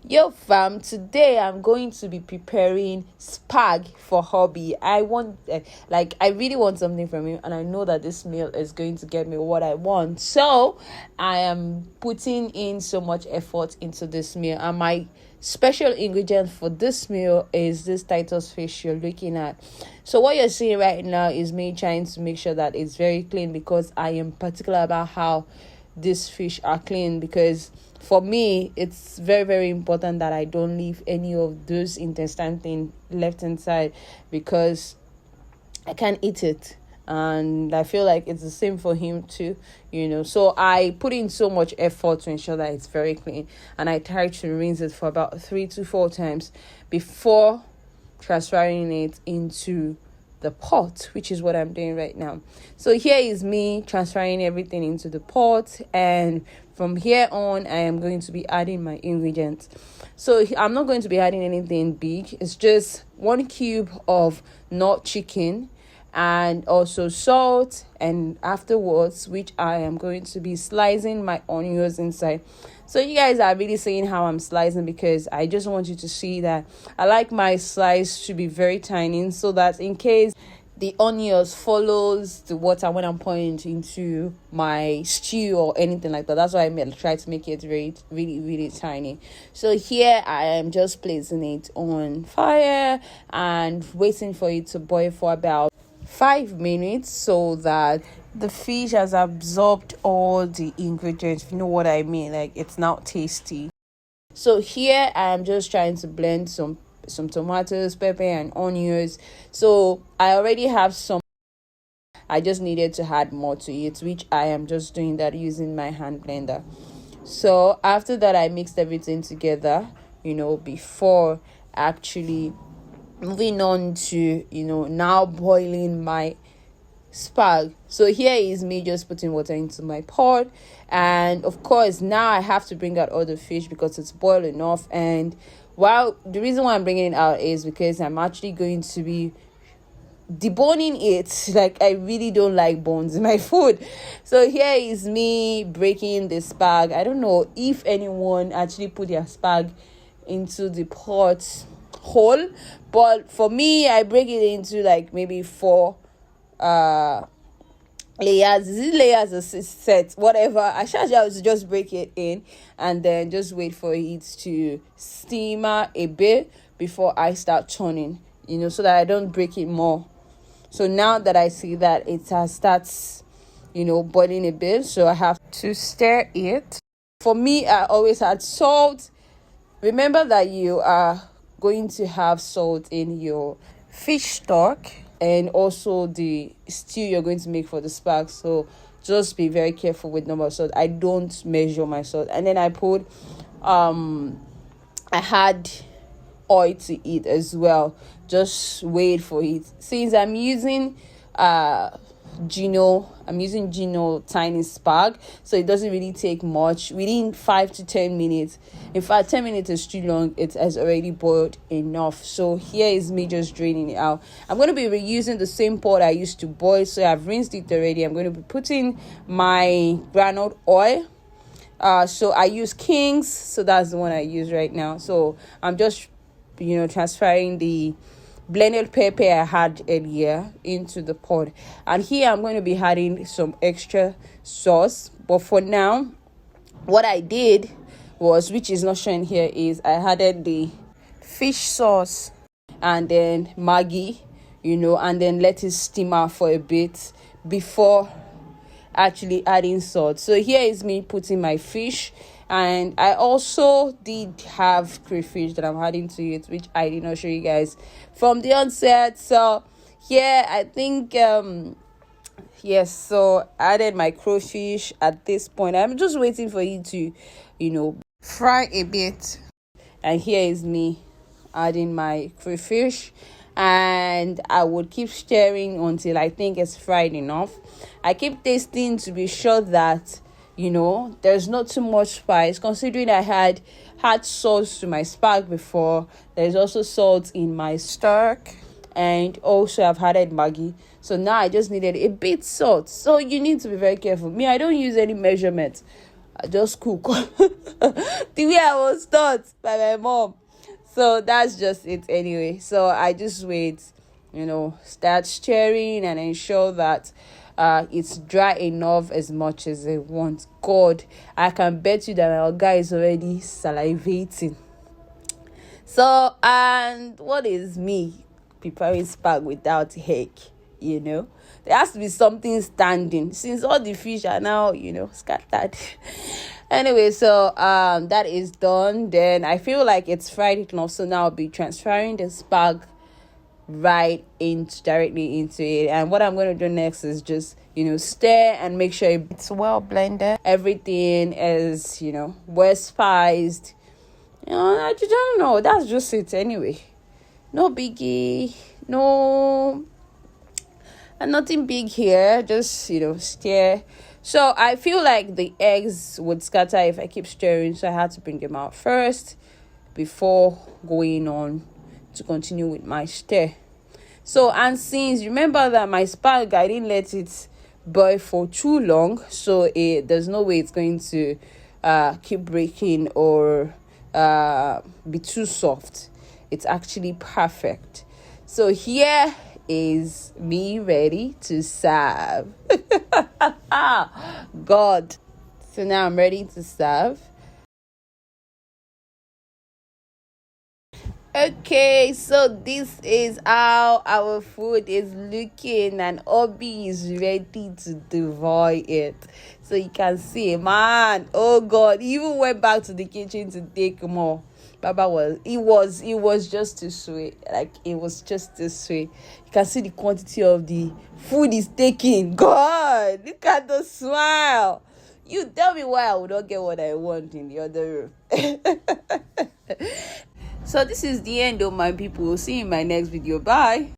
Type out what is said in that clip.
Yo fam, today I'm going to be preparing spag for Hubby. I really want something from him, and I know that this meal is going to get me what I want. So I am putting in so much effort into this meal, and my special ingredient for this meal is this Titus fish you're looking at. So what you're seeing right now is me trying to make sure that it's very clean, because I am particular about how these fish are clean, because for me it's very, very important that I don't leave any of those intestine thing left inside, because I can't eat it, and I feel like it's the same for him too, so I put in so much effort to ensure that it's very clean, and I try to rinse it for about 3 to 4 times before transferring it into the pot, which is what I'm doing right now. So here is me transferring everything into the pot, and from here on I am going to be adding my ingredients. So I'm not going to be adding anything big. It's just 1 cube of nut chicken, and also salt, and afterwards, which I am going to be slicing my onions inside. So you guys are really seeing how I'm slicing, because I just want you to see that I like my slice to be very tiny, so that in case the onions follows the water when I'm pouring it into my stew or anything like that, that's why I try to make it very, really, really tiny. So here I am just placing it on fire and waiting for it to boil for about 5 minutes, so that the fish has absorbed all the ingredients, if you know what I mean. Like, it's now tasty. So here I am just trying to blend some tomatoes, pepper, and onions. So I already have some. I just needed to add more to it, which I am just doing that using my hand blender. So after that, I mixed everything together, before actually moving on to now boiling my spag. So here is me just putting water into my pot, and of course now I have to bring out all the fish because it's boiled enough. And the reason why I'm bringing it out is because I'm actually going to be deboning it. Like, I really don't like bones in my food. So here is me breaking the spag. I don't know if anyone actually put their spag into the pot whole, but for me, I break it into like maybe 4 layers. Is it layers or set, whatever? I should just break it in, and then just wait for it to simmer a bit before I start turning, so that I don't break it more. So now that I see that it starts boiling a bit, so I have to stir it. For me, I always add salt. Remember that you are going to have salt in your fish stock and also the stew you're going to make for the spag. So just be very careful with number of salt. I don't measure my salt. And then I put I had oil to eat as well. Just wait for it. Since I'm using Gino tiny spag, so it doesn't really take much. Within 5 to 10 minutes, in fact 10 minutes is too long, it has already boiled enough. So here is me just draining it out. I'm going to be reusing the same pot I used to boil, so I've rinsed it already. I'm going to be putting my granite oil. So I use King's, so that's the one I use right now. So I'm just transferring the blended pepper I had earlier into the pot, and here I'm going to be adding some extra sauce. But for now, what I did was, which is not shown here, is I added the fish sauce and then Maggi, and then let it simmer for a bit before actually adding salt. So here is me putting my fish, and I also did have crayfish that I'm adding to it, which I did not show you guys from the onset. So here I think yes, so I added my crayfish. At this point I'm just waiting for it to fry a bit, and here is me adding my crayfish, and I would keep stirring until I think it's fried enough. I keep tasting to be sure that there's not too much spice, considering I had sauce to my spag before. There's also salt in my stock, and also I've added Maggi. So now I just needed a bit salt. So you need to be very careful. Me, I don't use any measurement I just cook the way I was taught by my mom. So that's just it anyway. So I just wait, start stirring and ensure that it's dry enough as much as I want. God, I can bet you that our guy is already salivating. So, and what is me preparing spag without egg? There has to be something standing since all the fish are now, scattered. Anyway, so that is done. Then I feel like it's fried enough, so now I'll be transferring the spag directly into it. And what I'm going to do next is just stir and make sure it's well blended. Everything is well spiced. I don't know, that's just it anyway. No biggie, no, and nothing big here. Just stir. So I feel like the eggs would scatter if I keep stirring, so I had to bring them out first before going on to continue with my stir. So, and since remember that my spag, I didn't let it boil for too long, so there's no way it's going to keep breaking or be too soft. It's actually perfect. So here is me ready to serve. God. So now I'm ready to serve. Okay, so this is how our food is looking, and Hubby is ready to devour it. So you can see, man, oh God, he even went back to the kitchen to take more. Baba was just too sweet. Like, it was just too sweet. You can see the quantity of the food is taking. God, look at the smile. You tell me why I would not get what I want in the other room. So this is the end of my people. See you in my next video. Bye.